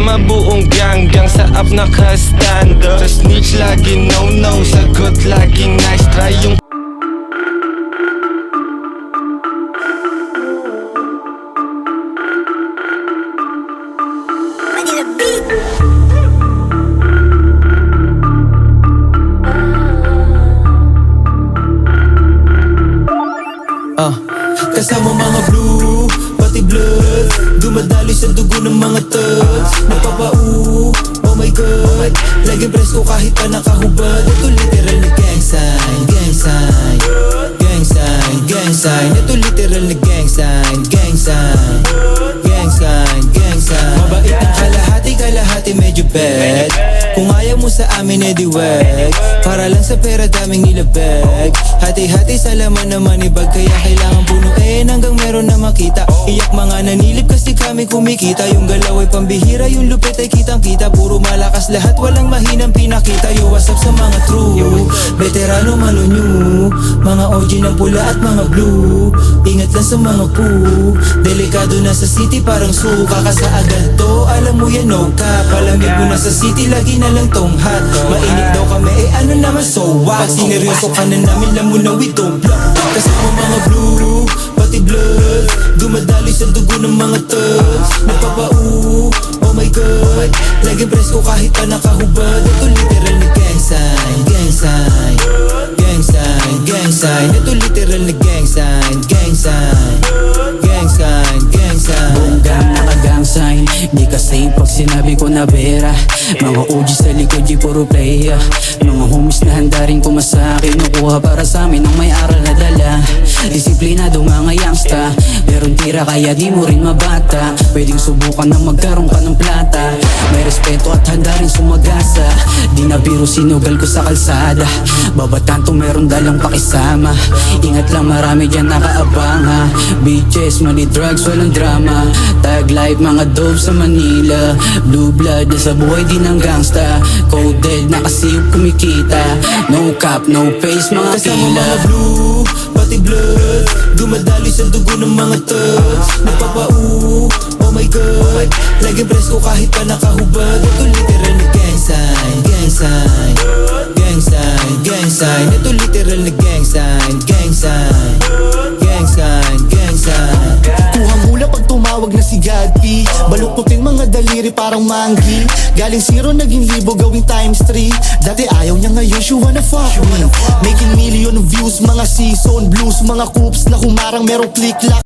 Kasama buong gang sa up nakastando. Sa snitch lagi no, sagot laging nice try. Yung kasama mga blue, pati blood, dumadali sa dugo ng mga thugs. Napapa-ooh, oh my god, laging presko kahit pa nakahubad. Ito literal na gang sign, gang sign, gang sign, gang sign. Ito literal na gang sign, gang sign, gang sign, gang sign. Mabait ng kalahati medyo bad. Kung ayaw mo sa amin edi wag, para lang sa pera daming nilabag. Hati-hati sa laman naman ibag, kaya kailangan punuin hanggang meron na makita. Iyak mga nanilip kasi kami kumikita. Yung galaw ay pambihira, yung lupit ay kitang-kita. Puro malakas lahat, walang mahinang pinakita. Yo, what's up sa mga true, veterano malunyo, mga OG ng pula at mga blue. Ingat lang sa mga poo, delikado na sa city parang suka ka sa agad to. Alam mo yan no cap, palamig mo na sa city lagi na lang tong hot. Mainit daw kami eh ano naman so what? Pag sineryoso ka na namin alam mo na we don't block. Kasama mga blue, pati blood, dumadali sa dugo ng mga thugs. Napapa-ooh, oh my god, laging presko kahit pa nakahubad. Ito literal na gang sign, gang sign, gang sign, gang sign. Ito literal na gang sign, gang sign, gang sign, gang sign. Bonggang naka-gang sign, di ka safe pag sinabi ko na vera. Mga OG sa likod, di puro playa. Mga homies na handa rin kumasakit, nakuha para sa amin ang may aral na dala. Disiplinado mga youngsta, meron tira kaya di mo rin mabata. Pwedeng subukan na magkaroon ka ng plata. May respeto at handa rin sumagasa. Di na biro sinugal ko sa kalsada. Babatanto meron dalang pakisama. Ingat lang marami dyan nakaabang ha. Bitches, money, drugs, walang drama. Tag life, mga dope sa Manila. Blue blood, sa buhay din ng gangsta. Coded, nakasiyop kumikita. No cap, no face, mga kasama pila. mga blue, pati blood, dumadali sa dugo ng mga thugs. Napapa-ooh, oh my god, laging presko kahit pa nakahubad. Ito literal na gang sign, gang sign, gang sign, gang sign. Ito literal na gang sign, gang sign, gang sign, gang sign. Kuhang hula pag tumawag na si Godpi. Baluktutin mga daliri parang manggi. Galing 0 naging libo gawing times 3. Dati ayaw niya ngayon she wanna fuck me. Making million views, mga season blues, mga coops na humarang merong click lock.